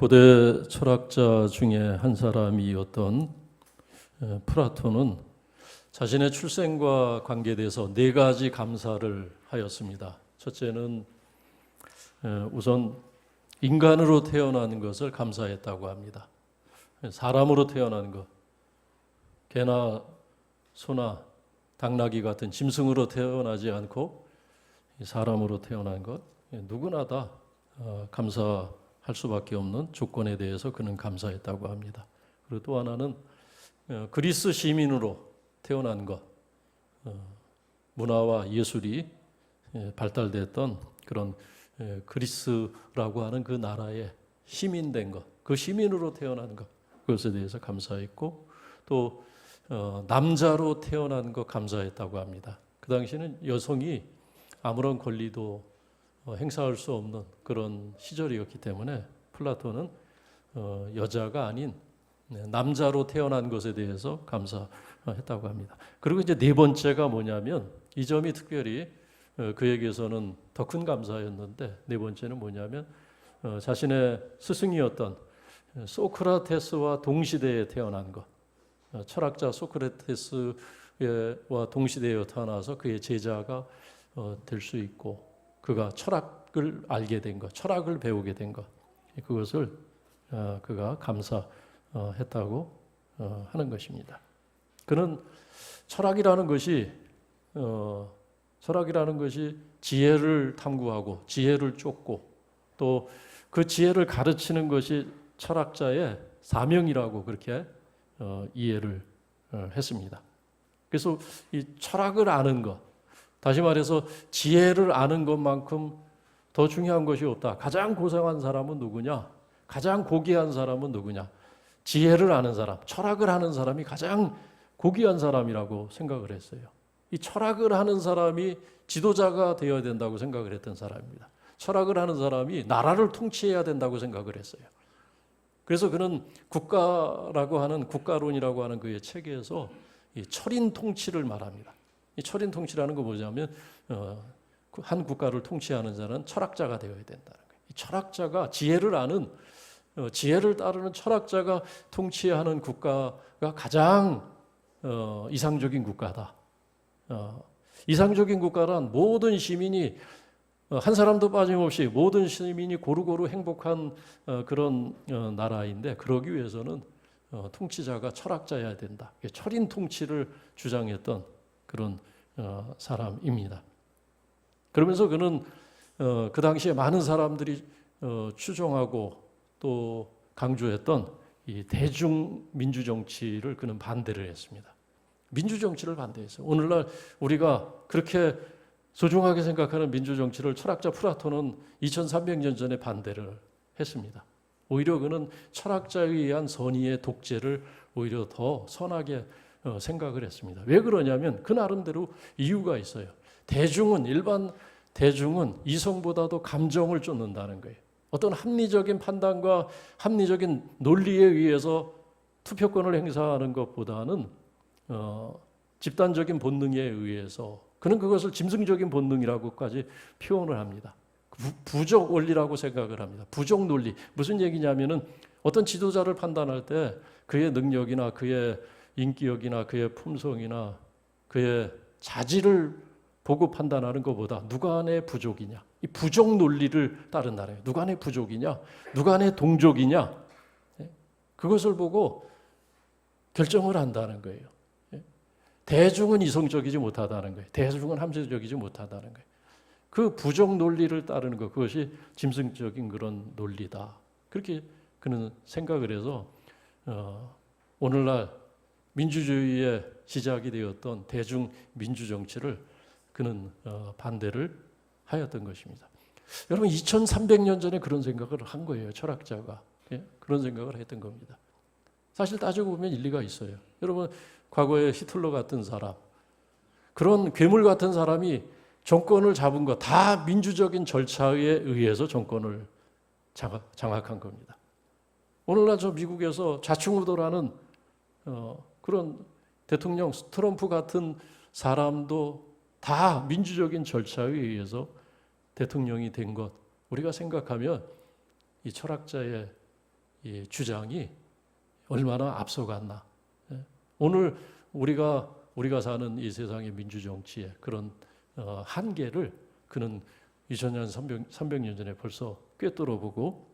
고대 철학자 중에 한 사람이었던 플라톤은 자신의 출생과 관계돼서 네 가지 감사를 하였습니다. 첫째는 우선 인간으로 태어나는 것을 감사했다고 합니다. 사람으로 태어나는 것, 개나 소나 당나귀 같은 짐승으로 태어나지 않고 사람으로 태어난 것, 누구나 다 감사할 수밖에 없는 조건에 대해서 그는 감사했다고 합니다. 그리고 또 하나는 그리스 시민으로 태어난 것, 문화와 예술이 발달됐던 그런 그리스라고 하는 그 나라의 시민된 것, 그 시민으로 태어난 것, 그것에 대해서 감사했고, 또 남자로 태어난 것 감사했다고 합니다. 그 당시에는 여성이 아무런 권리도 행사할 수 없는 그런 시절이었기 때문에 플라톤은 여자가 아닌 남자로 태어난 것에 대해서 감사했다고 합니다. 그리고 이제 네 번째가 뭐냐면, 이 점이 특별히 그에게서는 더 큰 감사였는데, 네 번째는 뭐냐면 자신의 스승이었던 소크라테스와 동시대에 태어난 것, 철학자 소크라테스와 동시대에 태어나서 그의 제자가 될 수 있고, 그가 철학을 알게 된 것, 철학을 배우게 된 것, 그것을 그가 감사했다고 하는 것입니다. 그는 철학이라는 것이 지혜를 탐구하고 지혜를 쫓고, 또 그 지혜를 가르치는 것이 철학자의 사명이라고 그렇게 이해를 했습니다. 그래서 이 철학을 아는 것, 다시 말해서 지혜를 아는 것만큼 더 중요한 것이 없다. 가장 고상한 사람은 누구냐? 가장 고귀한 사람은 누구냐? 지혜를 아는 사람, 철학을 아는 사람이 가장 고귀한 사람이라고 생각을 했어요. 이 철학을 하는 사람이 지도자가 되어야 된다고 생각을 했던 사람입니다. 철학을 하는 사람이 나라를 통치해야 된다고 생각을 했어요. 그래서 그는 국가론이라고 하는 그의 책에서 이 철인 통치를 말합니다. 이 철인 통치라는 거 뭐냐면 한 국가를 통치하는 자는 철학자가 되어야 된다는 거예요. 이 철학자가 지혜를 따르는 철학자가 통치하는 국가가 가장 이상적인 국가다. 이상적인 국가란 모든 시민이 한 사람도 빠짐없이 모든 시민이 고루고루 행복한 그런 나라인데, 그러기 위해서는 통치자가 철학자여야 된다. 철인 통치를 주장했던 그런 사람입니다. 그러면서 그는 그 당시에 많은 사람들이 추종하고 또 강조했던 이 대중민주 정치를 그는 반대를 했습니다. 민주 정치를 반대했어요. 오늘날 우리가 그렇게 소중하게 생각하는 민주 정치를 철학자 플라톤은 2300년 전에 반대를 했습니다. 오히려 그는 철학자에 의한 선의의 독재를 오히려 더 선하게 생각을 했습니다. 왜 그러냐면 그 나름대로 이유가 있어요. 일반 대중은 이성보다도 감정을 쫓는다는 거예요. 어떤 합리적인 판단과 합리적인 논리에 의해서 투표권을 행사하는 것보다는 집단적인 본능에 의해서, 그는 그것을 짐승적인 본능이라고까지 표현을 합니다. 부족 원리라고 생각을 합니다. 부족 논리. 무슨 얘기냐면은 어떤 지도자를 판단할 때 그의 능력이나 그의 인기력이나 그의 품성이나 그의 자질을 보고 판단하는 것보다 누가 안에 부족이냐, 이 부족 논리를 따른다는 거예요. 누가 안에 부족이냐, 누가 안에 동족이냐, 그것을 보고 결정을 한다는 거예요. 대중은 이성적이지 못하다는 거예요. 대중은 함정적이지 못하다는 거예요. 그 부족 논리를 따르는 것, 그것이 짐승적인 그런 논리다. 그렇게 그는 생각을 해서 오늘날 민주주의의 시작이 되었던 대중 민주 정치를 그는 반대를 하였던 것입니다. 여러분, 2300년 전에 그런 생각을 한 거예요. 철학자가. 그런 생각을 했던 겁니다. 사실 따지고 보면 일리가 있어요. 여러분, 과거에 히틀러 같은 사람, 그런 괴물 같은 사람이 정권을 잡은 거 다 민주적인 절차에 의해서 정권을 장악한 겁니다. 오늘날 저 미국에서 좌충우돌하는 그런 대통령 트럼프 같은 사람도 다 민주적인 절차에 의해서 대통령이 된 것, 우리가 생각하면 이 철학자의 이 주장이 얼마나 앞서갔나. 오늘 우리가 사는 이 세상의 민주정치의 그런 한계를 그는 2000년, 300년 전에 벌써 꿰뚫어보고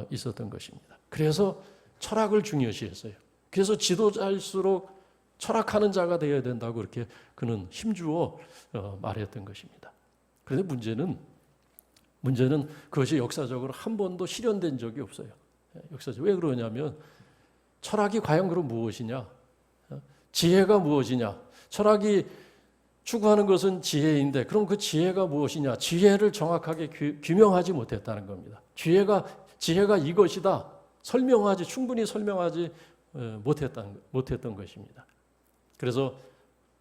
있었던 것입니다. 그래서 철학을 중요시했어요. 그래서 지도자일수록 철학하는 자가 되어야 된다고 그렇게 그는 힘주어 말했던 것입니다. 그런데 문제는 그것이 역사적으로 한 번도 실현된 적이 없어요. 역사적으로. 왜 그러냐면 철학이 과연 그럼 무엇이냐? 지혜가 무엇이냐? 철학이 추구하는 것은 지혜인데 그럼 그 지혜가 무엇이냐? 지혜를 정확하게 규명하지 못했다는 겁니다. 지혜가 이것이다. 충분히 설명하지 못했던 것입니다. 그래서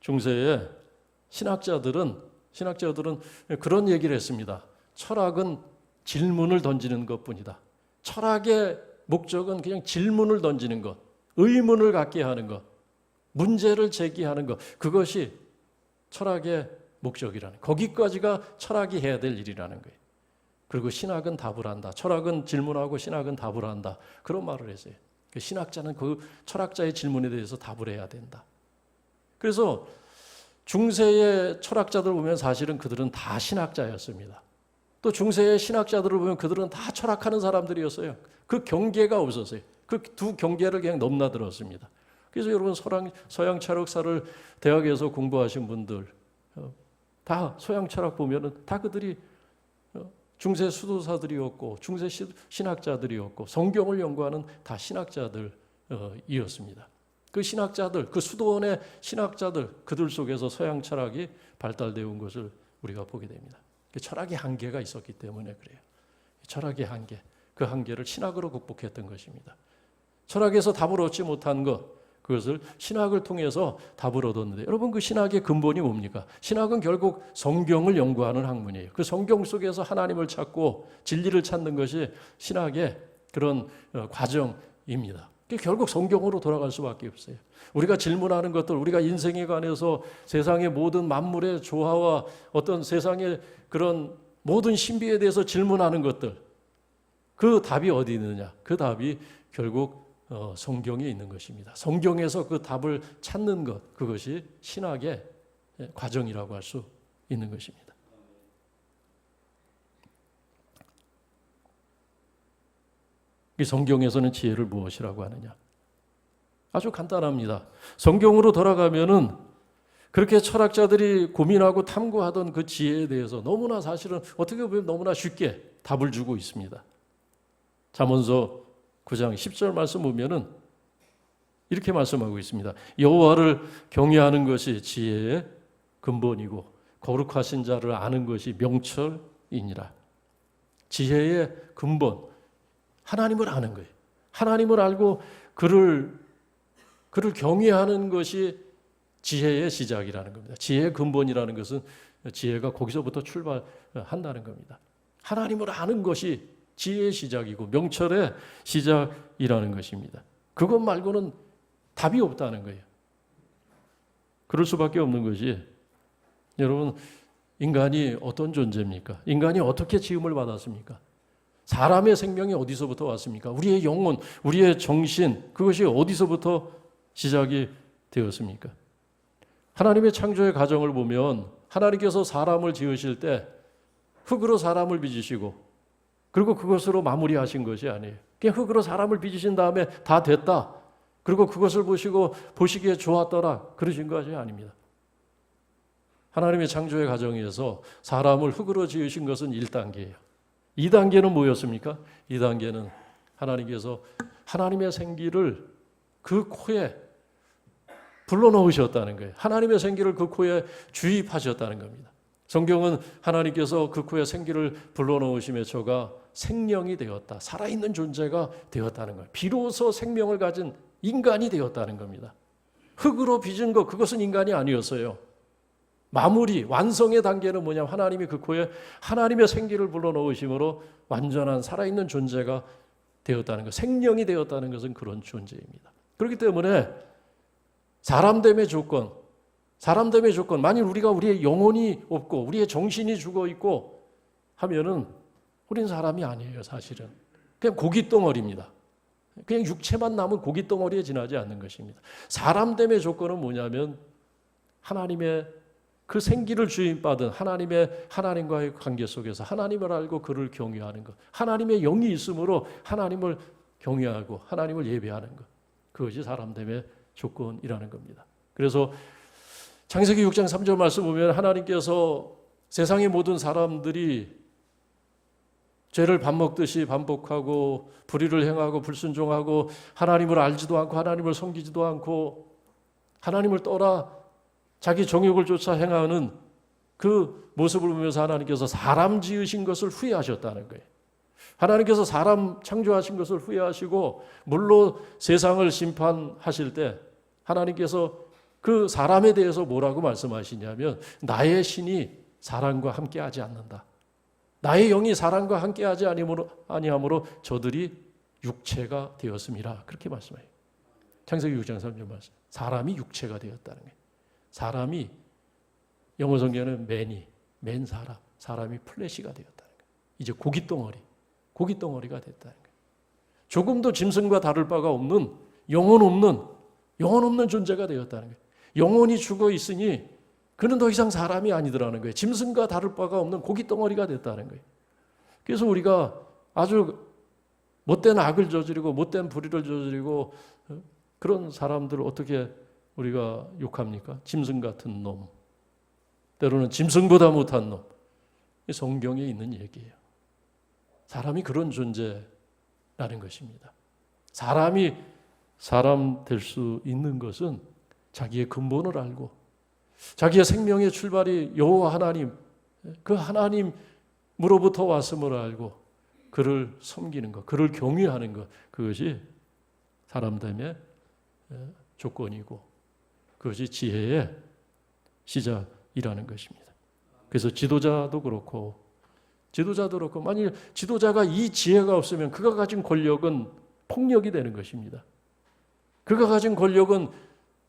중세의 신학자들은 그런 얘기를 했습니다. 철학은 질문을 던지는 것뿐이다. 철학의 목적은 그냥 질문을 던지는 것, 의문을 갖게 하는 것, 문제를 제기하는 것, 그것이 철학의 목적이라는, 거기까지가 철학이 해야 될 일이라는 거예요. 그리고 신학은 답을 한다. 철학은 질문하고 신학은 답을 한다. 그런 말을 했어요. 신학자는 그 철학자의 질문에 대해서 답을 해야 된다. 그래서 중세의 철학자들 보면 사실은 그들은 다 신학자였습니다. 또 중세의 신학자들을 보면 그들은 다 철학하는 사람들이었어요. 그 경계가 없었어요. 그 두 경계를 그냥 넘나들었습니다. 그래서 여러분 서양 철학사를 대학에서 공부하신 분들 다 서양 철학 보면은 다 그들이 중세 수도사들이었고 중세 신학자들이었고 성경을 연구하는 다 신학자들이었습니다. 그 신학자들, 그 수도원의 신학자들, 그들 속에서 서양 철학이 발달되어 온 것을 우리가 보게 됩니다. 철학의 한계가 있었기 때문에 그래요. 철학의 한계, 그 한계를 신학으로 극복했던 것입니다. 철학에서 답을 얻지 못한 것, 그것을 신학을 통해서 답을 얻었는데 여러분 그 신학의 근본이 뭡니까? 신학은 결국 성경을 연구하는 학문이에요. 그 성경 속에서 하나님을 찾고 진리를 찾는 것이 신학의 그런 과정입니다. 결국 성경으로 돌아갈 수밖에 없어요. 우리가 질문하는 것들, 우리가 인생에 관해서 세상의 모든 만물의 조화와 어떤 세상의 그런 모든 신비에 대해서 질문하는 것들, 그 답이 어디 있느냐? 그 답이 결국 성경에 있는 것입니다. 성경에서 그 답을 찾는 것, 그것이 신학의 과정이라고 할 수 있는 것입니다. 이 성경에서는 지혜를 무엇이라고 하느냐? 아주 간단합니다. 성경으로 돌아가면은 그렇게 철학자들이 고민하고 탐구하던 그 지혜에 대해서 너무나 사실은 어떻게 보면 너무나 쉽게 답을 주고 있습니다. 잠언서 9장 10절 말씀 보면은 이렇게 말씀하고 있습니다. 여호와를 경외하는 것이 지혜의 근본이고 거룩하신 자를 아는 것이 명철이니라. 지혜의 근본, 하나님을 아는 거예요. 하나님을 알고 그를 경외하는 것이 지혜의 시작이라는 겁니다. 지혜의 근본이라는 것은 지혜가 거기서부터 출발한다는 겁니다. 하나님을 아는 것이 지혜의 시작이고 명철의 시작이라는 것입니다. 그것 말고는 답이 없다는 거예요. 그럴 수밖에 없는 것이, 여러분, 인간이 어떤 존재입니까? 인간이 어떻게 지음을 받았습니까? 사람의 생명이 어디서부터 왔습니까? 우리의 영혼, 우리의 정신, 그것이 어디서부터 시작이 되었습니까? 하나님의 창조의 과정을 보면 하나님께서 사람을 지으실 때 흙으로 사람을 빚으시고 그리고 그것으로 마무리하신 것이 아니에요. 그냥 흙으로 사람을 빚으신 다음에 다 됐다. 그리고 그것을 보시기에 좋았더라. 그러신 것이 아닙니다. 하나님의 창조의 과정에서 사람을 흙으로 지으신 것은 1단계예요. 2단계는 뭐였습니까? 2단계는 하나님께서 하나님의 생기를 그 코에 불러넣으셨다는 거예요. 하나님의 생기를 그 코에 주입하셨다는 겁니다. 성경은 하나님께서 그 코에 생기를 불러넣으심에 저가 생명이 되었다. 살아있는 존재가 되었다는 거예요. 비로소 생명을 가진 인간이 되었다는 겁니다. 흙으로 빚은 것, 그것은 인간이 아니었어요. 마무리, 완성의 단계는 뭐냐면 하나님이 그 코에 하나님의 생기를 불러넣으심으로 완전한 살아있는 존재가 되었다는 것, 생명이 되었다는 것은 그런 존재입니다. 그렇기 때문에 사람됨의 조건, 만일 우리가 우리의 영혼이 없고 우리의 정신이 죽어 있고 하면은 우린 사람이 아니에요, 사실은. 그냥 고깃덩어리입니다. 그냥 육체만 남은 고기 덩어리에 지나지 않는 것입니다. 사람됨의 조건은 뭐냐면 하나님의 그 생기를 주임받은 하나님과의 관계 속에서 하나님을 알고 그를 경외하는 것, 하나님의 영이 있으므로 하나님을 경외하고 하나님을 예배하는 것, 그것이 사람됨의 조건이라는 겁니다. 그래서 창세기 6장 3절 말씀 보면 하나님께서 세상의 모든 사람들이 죄를 밥 먹듯이 반복하고 불의를 행하고 불순종하고 하나님을 알지도 않고 하나님을 섬기지도 않고 하나님을 떠나 자기 정욕을 쫓아 행하는 그 모습을 보면서 하나님께서 사람 지으신 것을 후회하셨다는 거예요. 하나님께서 사람 창조하신 것을 후회하시고 물로 세상을 심판하실 때 하나님께서 그 사람에 대해서 뭐라고 말씀하시냐면 나의 신이 사람과 함께하지 않는다. 나의 영이 사람과 함께하지 아니하므로 저들이 육체가 되었음이라 그렇게 말씀해요. 창세기 6장 3절 말씀. 사람이 육체가 되었다는 거예요. 사람이 영어 성경에는 맨 사람이 플래시가 되었다는 거예요. 이제 고깃덩어리가 됐다는 거예요. 조금도 짐승과 다를 바가 없는 영혼 없는 존재가 되었다는 거예요. 영혼이 죽어 있으니 그는 더 이상 사람이 아니더라는 거예요. 짐승과 다를 바가 없는 고깃덩어리가 됐다는 거예요. 그래서 우리가 아주 못된 악을 저지르고 못된 불의를 저지르고 그런 사람들을 어떻게 우리가 욕합니까? 짐승 같은 놈, 때로는 짐승보다 못한 놈. 성경에 있는 얘기예요. 사람이 그런 존재라는 것입니다. 사람이 사람 될 수 있는 것은 자기의 근본을 알고 자기의 생명의 출발이 여호와 하나님, 그 하나님으로부터 왔음을 알고 그를 섬기는 것, 그를 경외하는 것, 그것이 사람됨의 조건이고 그것이 지혜의 시작이라는 것입니다. 그래서 지도자도 그렇고 만일 지도자가 이 지혜가 없으면 그가 가진 권력은 폭력이 되는 것입니다. 그가 가진 권력은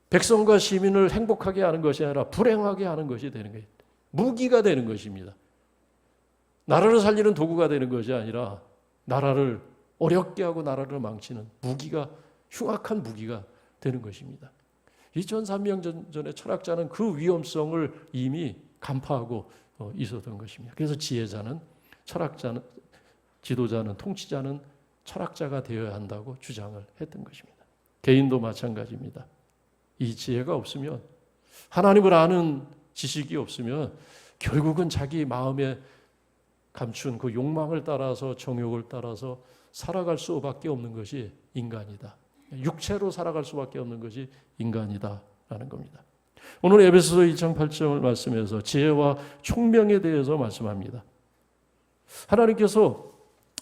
백성과 시민을 행복하게 하는 것이 아니라 불행하게 하는 것이 되는 거예요. 무기가 되는 것입니다. 나라를 살리는 도구가 되는 것이 아니라 나라를 어렵게 하고 나라를 망치는 흉악한 무기가 되는 것입니다. 2300년 전에 철학자는 그 위험성을 이미 간파하고 있었던 것입니다. 그래서 철학자는, 지도자는, 통치자는 철학자가 되어야 한다고 주장을 했던 것입니다. 개인도 마찬가지입니다. 이 지혜가 없으면, 하나님을 아는 지식이 없으면 결국은 자기 마음에 감춘 그 욕망을 따라서, 정욕을 따라서 살아갈 수밖에 없는 것이 인간이다. 육체로 살아갈 수밖에 없는 것이 인간이다라는 겁니다. 오늘 에베소서 1장 8절 말씀에서 지혜와 총명에 대해서 말씀합니다. 하나님께서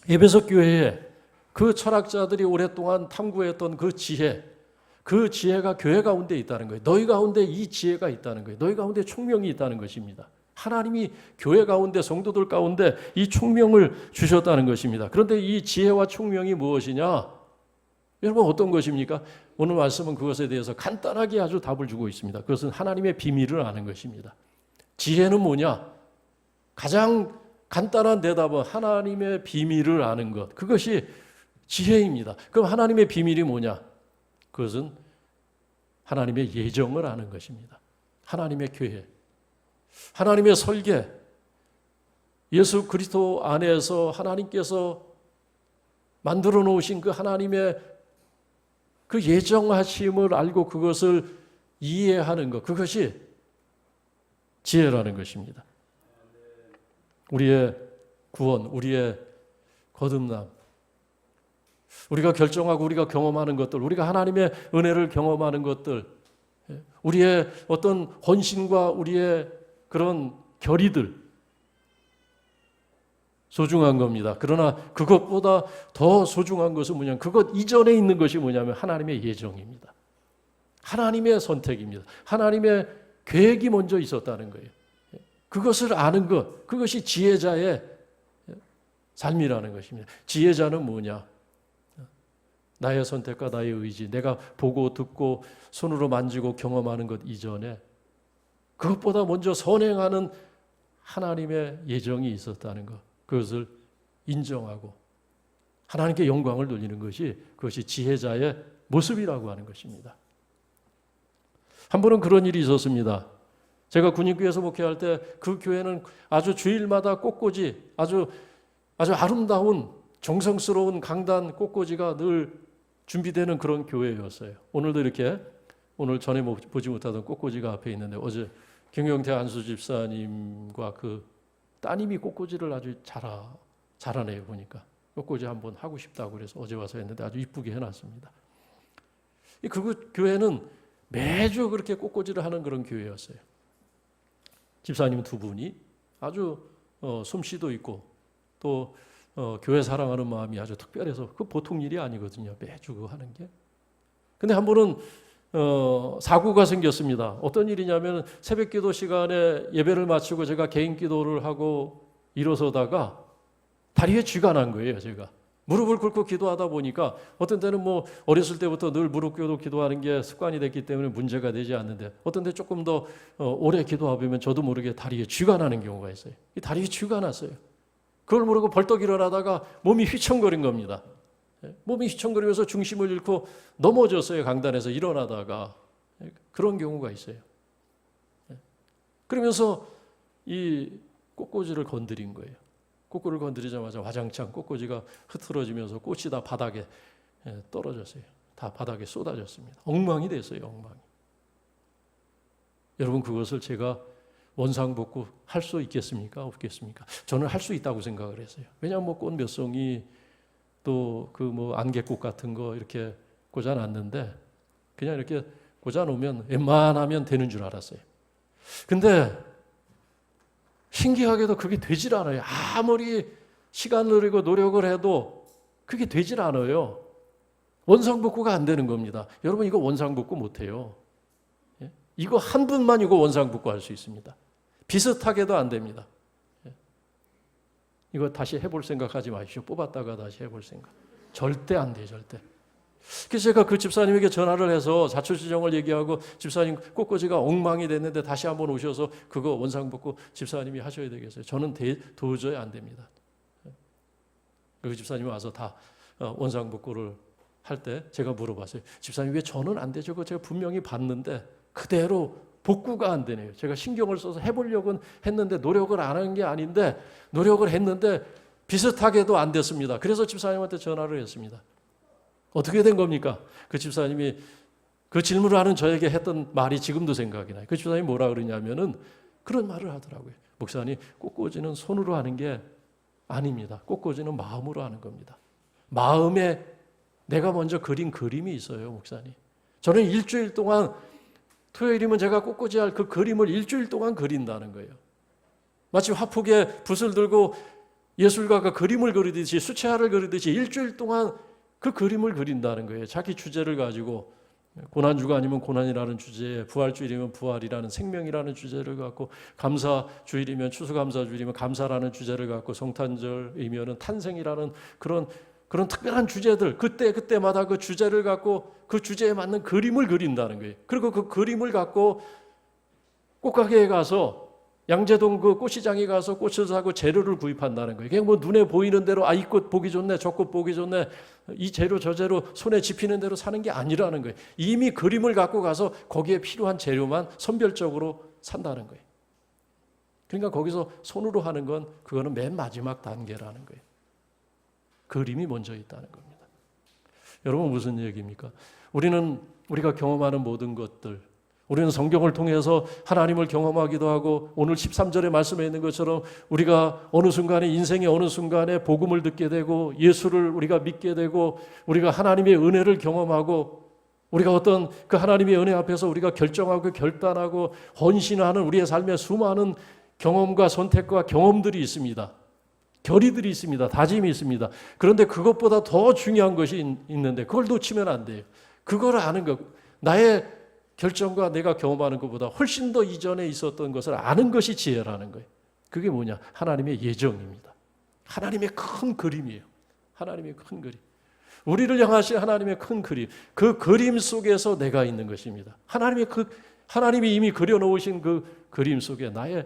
에베소 교회에 그 철학자들이 오랫동안 탐구했던 그 지혜가 교회 가운데 있다는 거예요. 너희 가운데 이 지혜가 있다는 거예요. 너희 가운데 총명이 있다는 것입니다. 하나님이 교회 가운데, 성도들 가운데 이 총명을 주셨다는 것입니다. 그런데 이 지혜와 총명이 무엇이냐? 여러분, 어떤 것입니까? 오늘 말씀은 그것에 대해서 간단하게 아주 답을 주고 있습니다. 그것은 하나님의 비밀을 아는 것입니다. 지혜는 뭐냐? 가장 간단한 대답은 하나님의 비밀을 아는 것. 그것이 지혜입니다. 그럼 하나님의 비밀이 뭐냐? 그것은 하나님의 예정을 아는 것입니다. 하나님의 계획, 하나님의 설계, 예수 그리스도 안에서 하나님께서 만들어 놓으신 그 하나님의 그 예정하심을 알고 그것을 이해하는 것, 그것이 지혜라는 것입니다. 우리의 구원, 우리의 거듭남, 우리가 결정하고 우리가 경험하는 것들, 우리가 하나님의 은혜를 경험하는 것들, 우리의 어떤 헌신과 우리의 그런 결의들, 소중한 겁니다. 그러나 그것보다 더 소중한 것은 뭐냐면, 그것 이전에 있는 것이 뭐냐면 하나님의 예정입니다. 하나님의 선택입니다. 하나님의 계획이 먼저 있었다는 거예요. 그것을 아는 것, 그것이 지혜자의 삶이라는 것입니다. 지혜자는 뭐냐? 나의 선택과 나의 의지, 내가 보고 듣고 손으로 만지고 경험하는 것 이전에 그것보다 먼저 선행하는 하나님의 예정이 있었다는 것, 그것을 인정하고 하나님께 영광을 돌리는 그것이 지혜자의 모습이라고 하는 것입니다. 한 번은 그런 일이 있었습니다. 제가 군인교회에서 목회할 때 그 교회는 아주 주일마다 꽃꽂이, 아주 아름다운 정성스러운 강단 꽃꽂이가 늘 준비되는 그런 교회였어요. 오늘도 이렇게 오늘 전에 보지 못하던 꽃꽂이가 앞에 있는데 어제 김경태 안수 집사님과 그 따님이 꽃꽂이를 아주 잘하네요. 보니까 꽃꽂이 한번 하고 싶다고 그래서 어제 와서 했는데 아주 이쁘게 해놨습니다. 그 교회는 매주 그렇게 꽃꽂이를 하는 그런 교회였어요. 집사님 두 분이 아주 솜씨도 있고 또 교회 사랑하는 마음이 아주 특별해서 그 보통 일이 아니거든요. 매주 그거 하는 게. 근데 한 번은 사고가 생겼습니다. 어떤 일이냐면 새벽기도 시간에 예배를 마치고 제가 개인 기도를 하고 일어서다가 다리에 쥐가 난 거예요. 제가 무릎을 꿇고 기도하다 보니까 어떤 때는 뭐 어렸을 때부터 늘 무릎 꿇고 기도하는 게 습관이 됐기 때문에 문제가 되지 않는데 어떤 때 조금 더 오래 기도하면 저도 모르게 다리에 쥐가 나는 경우가 있어요. 이 다리에 쥐가 났어요. 그걸 모르고 벌떡 일어나다가 몸이 휘청거린 겁니다. 몸이 휘청거리면서 중심을 잃고 넘어졌어요. 강단에서 일어나다가. 그런 경우가 있어요. 그러면서 이 꽃꽂이를 건드린 거예요. 꽃꽂이를 건드리자마자 와장창 꽃꽂이가 흐트러지면서 꽃이 다 바닥에 떨어졌어요. 다 바닥에 쏟아졌습니다. 엉망이 됐어요. 엉망이. 여러분 그것을 제가 원상복구 할 수 있겠습니까? 없겠습니까? 저는 할 수 있다고 생각을 했어요. 왜냐하면 뭐 꽃 몇 송이 또 그 뭐 안개꽃 같은 거 이렇게 꽂아놨는데 그냥 이렇게 꽂아놓으면 웬만하면 되는 줄 알았어요. 근데 신기하게도 그게 되질 않아요. 아무리 시간을 들이고 노력을 해도 그게 되질 않아요. 원상복구가 안 되는 겁니다. 여러분 이거 원상복구 못해요. 이거 한 분만 이거 원상복구 할 수 있습니다. 비슷하게도 안 됩니다. 이거 다시 해볼 생각하지 마십시오. 뽑았다가 다시 해볼 생각. 절대 안 돼요. 절대. 그래서 제가 그 집사님에게 전화를 해서 자초지종을 얘기하고 집사님 꽃꽂이가 엉망이 됐는데 다시 한번 오셔서 그거 원상복구 집사님이 하셔야 되겠어요. 저는 도저히 안 됩니다. 그 집사님이 와서 다 원상복구를 할 때 제가 물어봤어요. 집사님 왜 저는 안 되죠? 그거 제가 분명히 봤는데 그대로 복구가 안 되네요. 제가 신경을 써서 해보려고 했는데 노력을 안 한 게 아닌데 노력을 했는데 비슷하게도 안 됐습니다. 그래서 집사님한테 전화를 했습니다. 어떻게 된 겁니까? 그 집사님이 그 질문을 하는 저에게 했던 말이 지금도 생각이 나요. 그 집사님이 뭐라 그러냐면은 그런 말을 하더라고요. 목사님, 꽃꽂이는 손으로 하는 게 아닙니다. 꽃꽂이는 마음으로 하는 겁니다. 마음에 내가 먼저 그린 그림이 있어요, 목사님. 저는 일주일 동안 토요일이면 제가 꽃꽂이 할 그 그림을 일주일 동안 그린다는 거예요. 마치 화폭에 붓을 들고 예술가가 그림을 그리듯이 수채화를 그리듯이 일주일 동안 그 그림을 그린다는 거예요. 자기 주제를 가지고 고난주가 아니면 고난이라는 주제에 부활주일이면 부활이라는 생명이라는 주제를 갖고 감사주일이면 추수감사주일이면 감사라는 주제를 갖고 성탄절이면 탄생이라는 그런 특별한 주제들 그때마다 그 주제를 갖고 그 주제에 맞는 그림을 그린다는 거예요. 그리고 그 그림을 갖고 꽃가게에 가서 양재동 그 꽃시장에 가서 꽃을 사고 재료를 구입한다는 거예요. 그냥 뭐 눈에 보이는 대로 이 꽃 보기 좋네, 저 꽃 보기 좋네, 이 재료 저 재료 손에 집히는 대로 사는 게 아니라는 거예요. 이미 그림을 갖고 가서 거기에 필요한 재료만 선별적으로 산다는 거예요. 그러니까 거기서 손으로 하는 건 그거는 맨 마지막 단계라는 거예요. 그림이 먼저 있다는 겁니다. 여러분 무슨 얘기입니까? 우리가 경험하는 모든 것들, 우리는 성경을 통해서 하나님을 경험하기도 하고 오늘 13절의 말씀에 있는 것처럼 우리가 어느 순간에 인생의 어느 순간에 복음을 듣게 되고 예수를 우리가 믿게 되고 우리가 하나님의 은혜를 경험하고 우리가 어떤 그 하나님의 은혜 앞에서 우리가 결정하고 결단하고 헌신하는 우리의 삶의 수많은 경험과 선택과 경험들이 있습니다. 결의들이 있습니다. 다짐이 있습니다. 그런데 그것보다 더 중요한 것이 있는데 그걸 놓치면 안 돼요. 그걸 아는 것, 나의 결정과 내가 경험하는 것보다 훨씬 더 이전에 있었던 것을 아는 것이 지혜라는 거예요. 그게 뭐냐? 하나님의 예정입니다. 하나님의 큰 그림이에요. 하나님의 큰 그림. 우리를 향하신 하나님의 큰 그림. 그 그림 속에서 내가 있는 것입니다. 하나님이 이미 그려놓으신 그 그림 속에 나의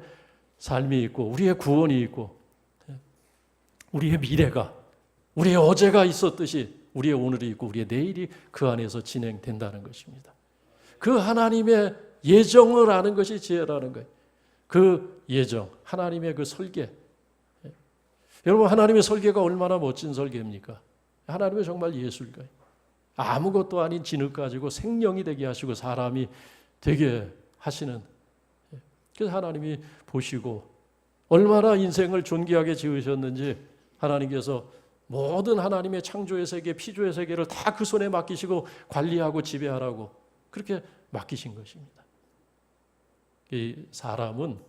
삶이 있고 우리의 구원이 있고 우리의 미래가 우리의 어제가 있었듯이 우리의 오늘이 있고 우리의 내일이 그 안에서 진행된다는 것입니다. 그 하나님의 예정을 아는 것이 지혜라는 거예요. 그 예정, 하나님의 그 설계. 여러분, 하나님의 설계가 얼마나 멋진 설계입니까? 하나님의 정말 예술가예요. 아무것도 아닌 진흙 가지고 생명이 되게 하시고 사람이 되게 하시는. 그래서 하나님이 보시고 얼마나 인생을 존귀하게 지으셨는지 하나님께서 모든 하나님의 창조의 세계, 피조의 세계를 다 그 손에 맡기시고 관리하고 지배하라고 그렇게 맡기신 것입니다. 이 사람은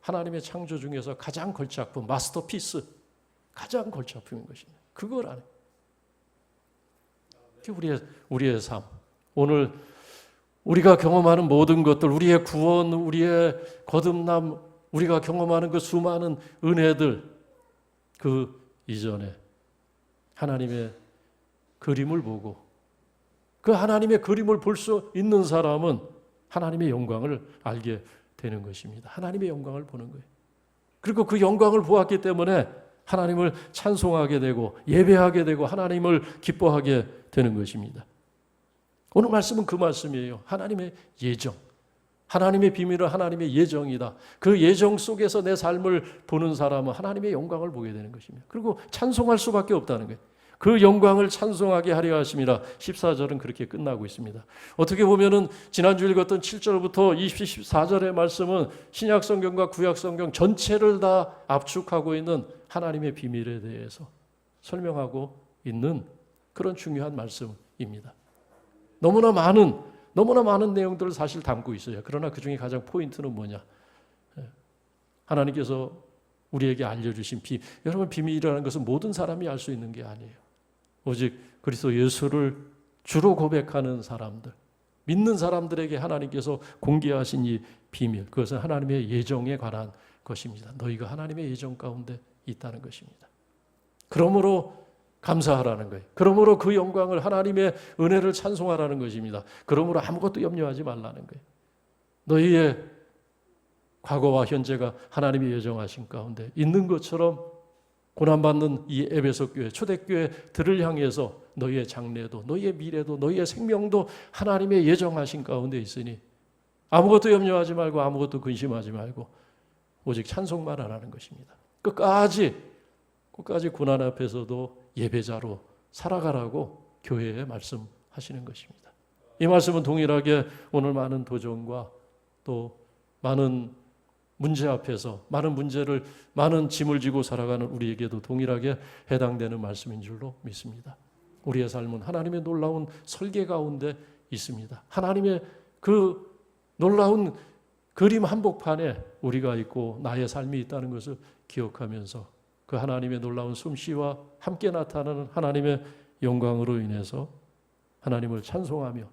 하나님의 창조 중에서 가장 걸작품, 마스터피스, 가장 걸작품인 것입니다. 그걸 안 해. 우리의 삶, 오늘 우리가 경험하는 모든 것들, 우리의 구원, 우리의 거듭남, 우리가 경험하는 그 수많은 은혜들, 그 이전에 하나님의 그림을 보고 그 하나님의 그림을 볼 수 있는 사람은 하나님의 영광을 알게 되는 것입니다. 하나님의 영광을 보는 거예요. 그리고 그 영광을 보았기 때문에 하나님을 찬송하게 되고 예배하게 되고 하나님을 기뻐하게 되는 것입니다. 오늘 말씀은 그 말씀이에요. 하나님의 예정. 하나님의 비밀은 하나님의 예정이다. 그 예정 속에서 내 삶을 보는 사람은 하나님의 영광을 보게 되는 것입니다. 그리고 찬송할 수밖에 없다는 거예요. 그 영광을 찬송하게 하려 하심이라 14절은 그렇게 끝나고 있습니다. 어떻게 보면은 지난주 읽었던 7절부터 24절의 말씀은 신약 성경과 구약 성경 전체를 다 압축하고 있는 하나님의 비밀에 대해서 설명하고 있는 그런 중요한 말씀입니다. 너무나 많은 내용들을 사실 담고 있어요. 그러나 그 중에 가장 포인트는 뭐냐? 하나님께서 우리에게 알려주신 여러분, 비밀이라는 것은 모든 사람이 알 수 있는 게 아니에요. 오직 그리스도 예수를 주로 고백하는 사람들, 믿는 사람들에게 하나님께서 공개하신 이 비밀, 그것은 하나님의 예정에 관한 것입니다. 너희가 하나님의 예정 가운데 있다는 것입니다. 그러므로 감사하라는 거예요. 그러므로 그 영광을, 하나님의 은혜를 찬송하라는 것입니다. 그러므로 아무것도 염려하지 말라는 거예요. 너희의 과거와 현재가 하나님이 예정하신 가운데 있는 것처럼 고난받는 이 에베소 교회, 초대교회들을 향해서 너희의 장래도, 너희의 미래도, 너희의 생명도 하나님의 예정하신 가운데 있으니 아무것도 염려하지 말고 아무것도 근심하지 말고 오직 찬송만 하라는 것입니다. 끝까지 고난 앞에서도 예배자로 살아가라고 교회에 말씀하시는 것입니다. 이 말씀은 동일하게 오늘 많은 도전과 또 많은 문제 앞에서 많은 짐을 지고 살아가는 우리에게도 동일하게 해당되는 말씀인 줄로 믿습니다. 우리의 삶은 하나님의 놀라운 설계 가운데 있습니다. 하나님의 그 놀라운 그림 한복판에 우리가 있고 나의 삶이 있다는 것을 기억하면서 그 하나님의 놀라운 솜씨와 함께 나타나는 하나님의 영광으로 인해서 하나님을 찬송하며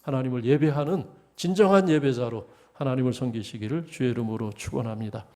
하나님을 예배하는 진정한 예배자로 하나님을 섬기시기를 주의 이름으로 축원합니다.